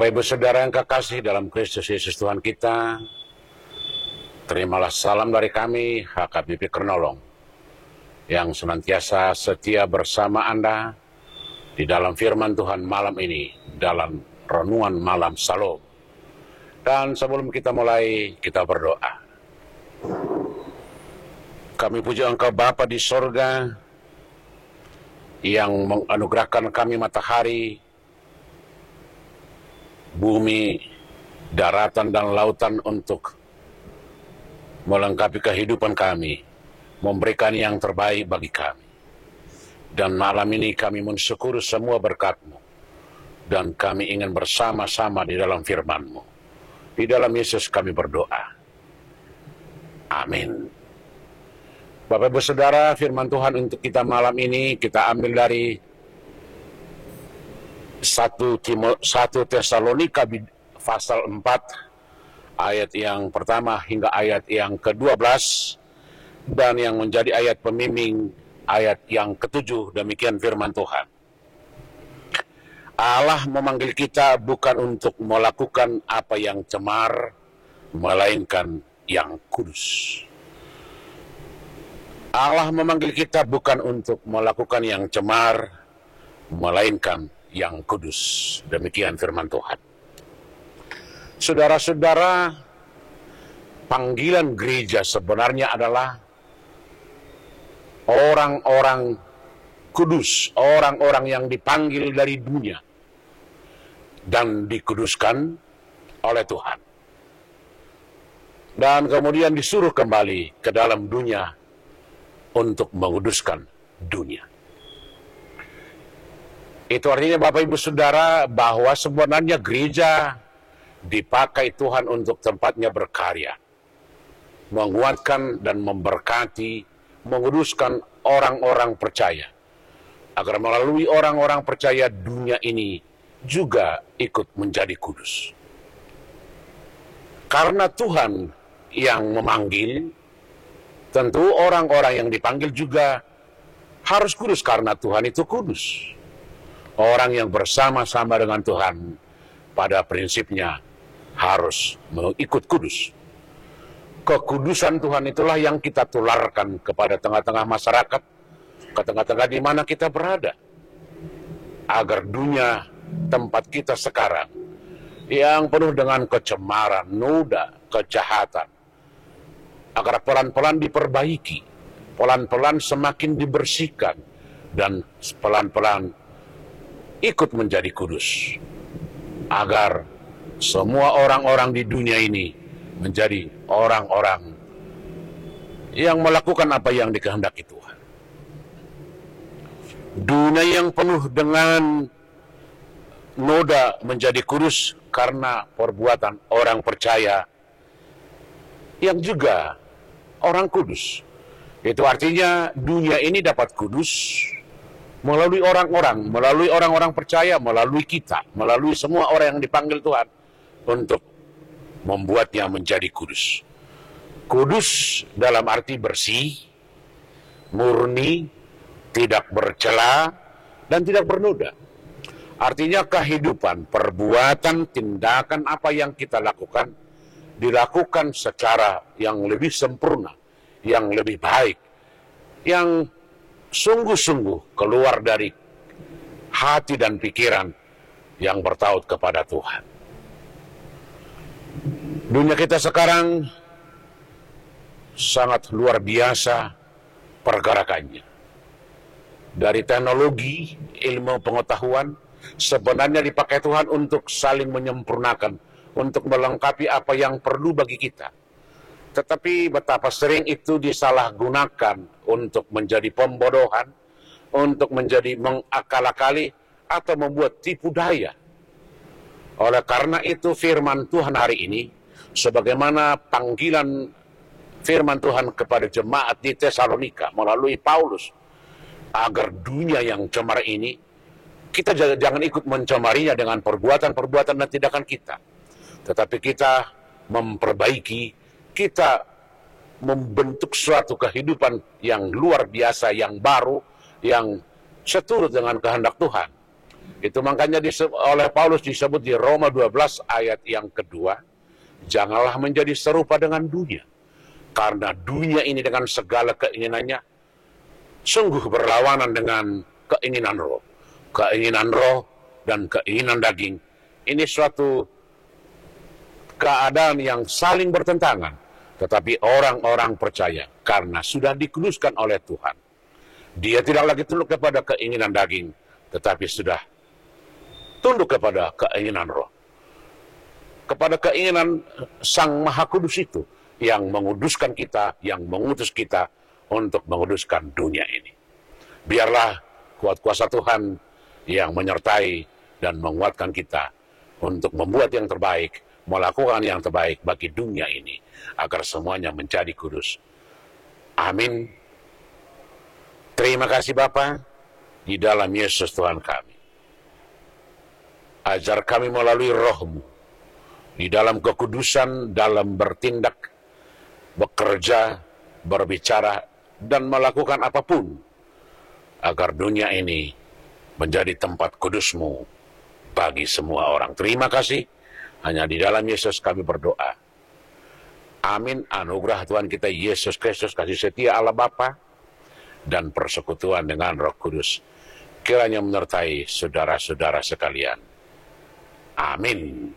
Bapak Ibu Saudara yang kekasih dalam Kristus Yesus Tuhan kita, terimalah salam dari kami, HKBP Kernolong, yang senantiasa setia bersama Anda di dalam firman Tuhan malam ini, dalam renungan malam Salom. Dan sebelum kita mulai, kita berdoa. Kami puji Engkau Bapa di sorga, yang menganugerahkan kami matahari, bumi, daratan, dan lautan untuk melengkapi kehidupan kami, memberikan yang terbaik bagi kami. Dan malam ini kami mensyukuri semua berkat-Mu, dan kami ingin bersama-sama di dalam firman-Mu. Di dalam Yesus kami berdoa. Amin. Bapak Ibu Saudara, firman Tuhan untuk kita malam ini kita ambil dari 1 Tesalonika pasal 4 ayat yang pertama hingga ayat yang ke-12, dan yang menjadi ayat pembimbing ayat yang ke-7. Demikian firman Tuhan. Allah memanggil kita bukan untuk melakukan apa yang cemar, melainkan yang kudus. Allah memanggil kita bukan untuk melakukan yang cemar, melainkan yang kudus. Demikian firman Tuhan. Saudara-saudara, panggilan gereja sebenarnya adalah orang-orang kudus, orang-orang yang dipanggil dari dunia dan dikuduskan oleh Tuhan. Dan kemudian disuruh kembali ke dalam dunia untuk menguduskan dunia. Itu artinya Bapak Ibu Saudara bahwa sebenarnya gereja dipakai Tuhan untuk tempatnya berkarya, menguatkan dan memberkati, menguduskan orang-orang percaya, agar melalui orang-orang percaya dunia ini juga ikut menjadi kudus. Karena Tuhan yang memanggil, tentu orang-orang yang dipanggil juga harus kudus karena Tuhan itu kudus. Orang yang bersama-sama dengan Tuhan pada prinsipnya harus mengikut kudus. Kekudusan Tuhan itulah yang kita tularkan kepada tengah-tengah masyarakat, ke tengah-tengah di mana kita berada. Agar dunia tempat kita sekarang, yang penuh dengan kecemaran, noda, kejahatan, agar pelan-pelan diperbaiki, pelan-pelan semakin dibersihkan, dan pelan-pelan ikut menjadi kudus, agar semua orang-orang di dunia ini menjadi orang-orang yang melakukan apa yang dikehendaki Tuhan. Dunia yang penuh dengan noda menjadi kudus karena perbuatan orang percaya yang juga orang kudus. Itu artinya dunia ini dapat kudus melalui orang-orang percaya, melalui kita, melalui semua orang yang dipanggil Tuhan untuk membuatnya menjadi kudus. Kudus dalam arti bersih, murni, tidak bercela, dan tidak bernoda. Artinya kehidupan, perbuatan, tindakan apa yang kita lakukan, dilakukan secara yang lebih sempurna, yang lebih baik, yang sungguh-sungguh keluar dari hati dan pikiran yang bertaut kepada Tuhan. Dunia kita sekarang sangat luar biasa pergerakannya. Dari teknologi, ilmu pengetahuan, sebenarnya dipakai Tuhan untuk saling menyempurnakan, untuk melengkapi apa yang perlu bagi kita. Tetapi betapa sering itu disalahgunakan untuk menjadi pembodohan, untuk menjadi mengakal-akali, atau membuat tipu daya. Oleh karena itu firman Tuhan hari ini, sebagaimana panggilan firman Tuhan kepada jemaat di Tesalonika melalui Paulus, agar dunia yang cemar ini, kita jangan ikut mencemarinya dengan perbuatan-perbuatan dan tindakan kita. Tetapi kita memperbaiki, kita membentuk suatu kehidupan yang luar biasa, yang baru, yang seturut dengan kehendak Tuhan. Itu makanya oleh Paulus disebut di Roma 12 ayat yang kedua, janganlah menjadi serupa dengan dunia. Karena dunia ini dengan segala keinginannya, sungguh berlawanan dengan keinginan roh. Keinginan roh dan keinginan daging. Ini suatu keadaan yang saling bertentangan. Tetapi orang-orang percaya karena sudah dikuduskan oleh Tuhan. Dia tidak lagi tunduk kepada keinginan daging, tetapi sudah tunduk kepada keinginan roh. Kepada keinginan Sang Maha Kudus itu yang menguduskan kita, yang mengutus kita untuk menguduskan dunia ini. Biarlah kuat kuasa Tuhan yang menyertai dan menguatkan kita untuk membuat yang terbaik, melakukan yang terbaik bagi dunia ini, agar semuanya menjadi kudus. Amin. Terima kasih Bapa, di dalam Yesus Tuhan kami. Ajar kami melalui roh-Mu, di dalam kekudusan, dalam bertindak, bekerja, berbicara, dan melakukan apapun, agar dunia ini menjadi tempat kudus-Mu bagi semua orang. Terima kasih. Hanya di dalam Yesus kami berdoa. Amin. Anugerah Tuhan kita Yesus Kristus, kasih setia Allah Bapa, dan persekutuan dengan Roh Kudus kiranya menyertai saudara-saudara sekalian. Amin.